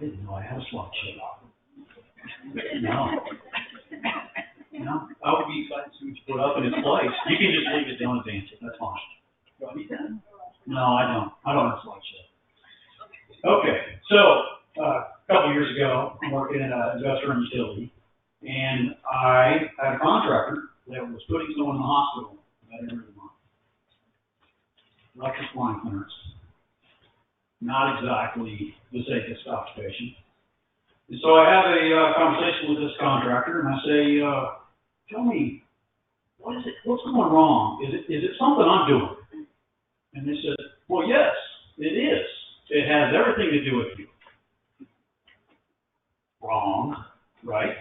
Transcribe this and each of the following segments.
didn't know I had a slideshow. No. No, I would be excited to see what you put up in its place. You can just leave it, don't advance it. That's fine. Do I need that? No, I don't. I don't have a slideshow. Okay, so a couple of years ago, I'm working in an investor in utility, and I had a contractor that was putting someone in the hospital about every month. Electric line clearance. Not exactly the safest occupation. And so I have a conversation with this contractor, and I say, tell me, what is it? What's going wrong? Is it something I'm doing? And they said, well, yes, it is. It has everything to do with you. Wrong, right?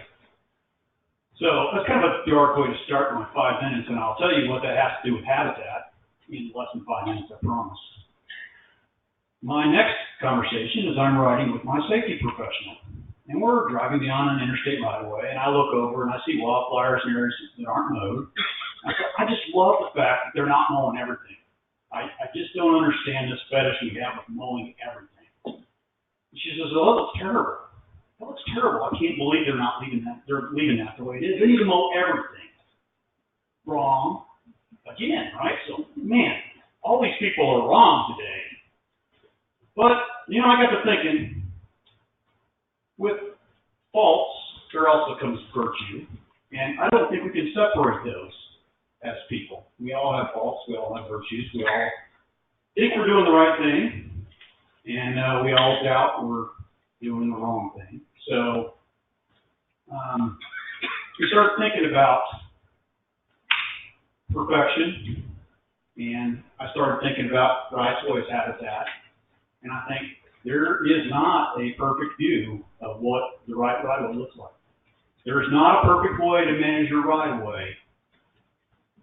So that's kind of a dark way to start my 5 minutes, and I'll tell you what that has to do with habitat in less than 5 minutes, I promise. My next conversation is I'm riding with my safety professional, and we're driving down an interstate right away, and I look over and I see wildflowers in areas that aren't mowed. I just love the fact that they're not mowing everything. I just don't understand this fetish we have of mowing everything. And she says, oh, that looks terrible. That looks terrible. I can't believe they're not leaving that. They're leaving that the way it is. They need to mow everything. Wrong. Again, right? So, man, all these people are wrong today. But, you know, I got to thinking, with faults, there also comes virtue. And I don't think we can separate those as people. We all have faults. We all have virtues. We all think we're doing the right thing. And we all doubt we're doing the wrong thing. So, we started thinking about perfection. And I started thinking about rights of ways habitat. And I think there is not a perfect view of what the right of way looks like. There is not a perfect way to manage your right of way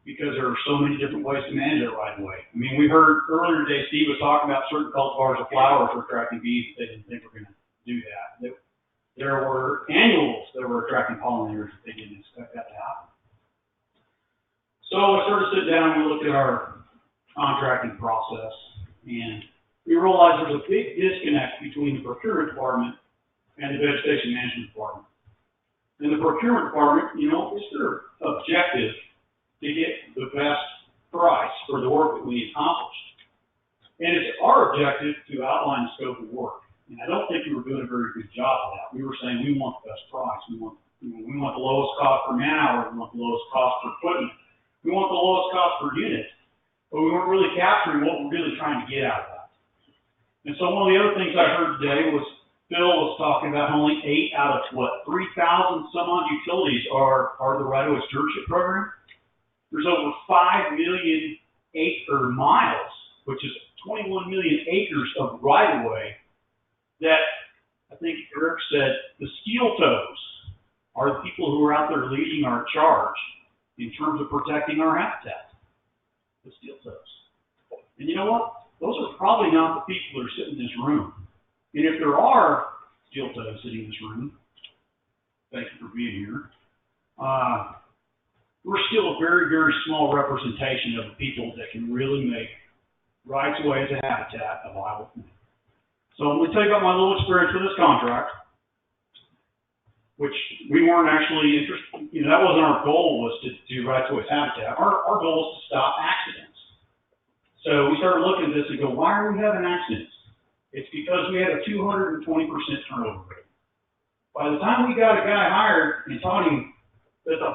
because there are so many different ways to manage that right of way. I mean, we heard earlier today, Steve was talking about certain cultivars of flowers were attracting bees. They didn't think we're going to do that. There were annuals that were attracting pollinators that they didn't expect that to happen. So I started to sit down and we looked at our contracting process, and we realized there's a big disconnect between the procurement department and the vegetation management department. And the procurement department, you know, is their objective to get the best price for the work that we accomplished. And it's our objective to outline the scope of work. And I don't think we were doing a very good job of that. We were saying we want the best price. We want the lowest cost per man hour. We want the lowest cost per equipment. We want the lowest cost per unit. But we weren't really capturing what we're really trying to get out of that. And so one of the other things I heard today was Phil was talking about only 8 out of, 3,000 some odd utilities are the right-of-way stewardship program. There's over 5 million acre miles, which is 21 million acres of right-of-way that I think Eric said the steel toes are the people who are out there leading our charge in terms of protecting our habitat. The steel toes. And you know what? Those are probably not the people that are sitting in this room. And if there are steel toes sitting in this room, thank you for being here, we're still a very, very small representation of the people that can really make rights of way as a habitat a viable thing. So I'm going to tell you about my little experience with this contract, which we weren't actually interested, you know, that wasn't our goal, was to do rights of way as habitat. Our goal was to stop accidents. So we started looking at this and go, why are we having accidents? It's because we had a 220% turnover rate. By the time we got a guy hired and taught him that the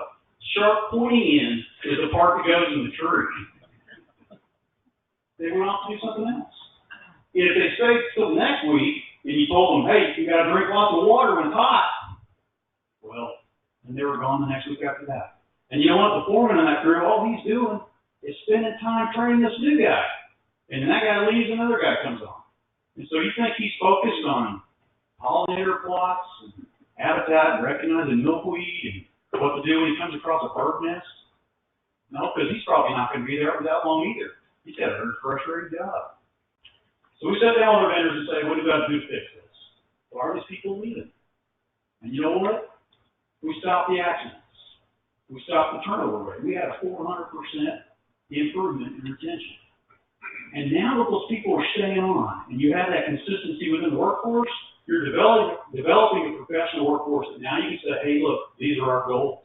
sharp pointy end is the part that goes in the tree, they went off to do something else. And if they stayed till next week and you told them, hey, you got to drink lots of water when it's hot, well, then they were gone the next week after that. And you know what? The foreman in that crew, all he's doing is spending time training this new guy. And then that guy leaves and another guy comes on. And so you think he's focused on pollinator plots and habitat and recognizing milkweed and what to do when he comes across a bird nest? No, because he's probably not going to be there for that long either. He's got a very frustrating job. So we sat down with our vendors and say, what do we got to do to fix this? Why are these people leaving? And you know what? We stopped the accidents. We stopped the turnover rate. We had a 400% improvement in retention. And now that those people are staying on, and you have that consistency within the workforce, you're developing a professional workforce that now you can say, hey, look, these are our goals.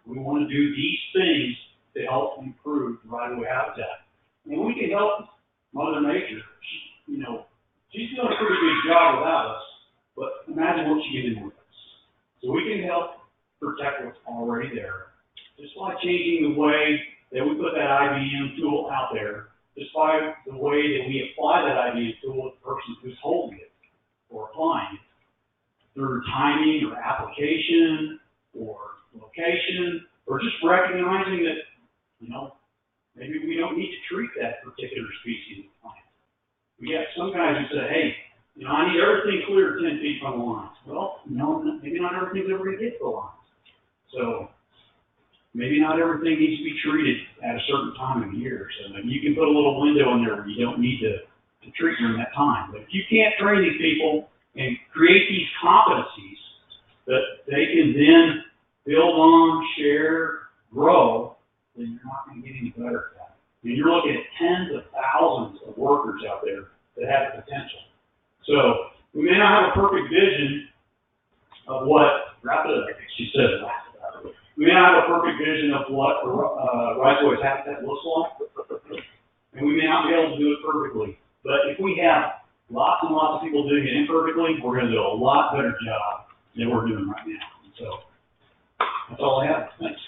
We want to do these things to help improve the right-of-way habitat. And we can help Mother Nature. You know, she's doing a pretty good job without us, but imagine what she can do with us. So we can help protect what's already there, just by changing the way that we put that IBM tool out there, just by the way that we apply that IBM tool to the person who's holding it or applying it, through timing or application or location, or just recognizing that, you know, maybe we don't need to treat that particular species of plant. We have some guys who say, hey, you know, I need everything clear 10 feet from the lines. Well, you know, maybe not everything's ever going to get to the lines. So maybe not everything needs to be treated at a certain time of year. So maybe you can put a little window in there where you don't need to treat during that time. But if you can't train these people and create these competencies that they can then build on, share, grow, then you're not going to get any better at that. And you're looking at tens of thousands of workers out there that have the potential. So we may not have a perfect vision of what, she said, we may not have a perfect vision of what right-of-way habitat looks like, and we may not be able to do it perfectly. But if we have lots and lots of people doing it imperfectly, we're going to do a lot better job than we're doing right now. So that's all I have. Thanks.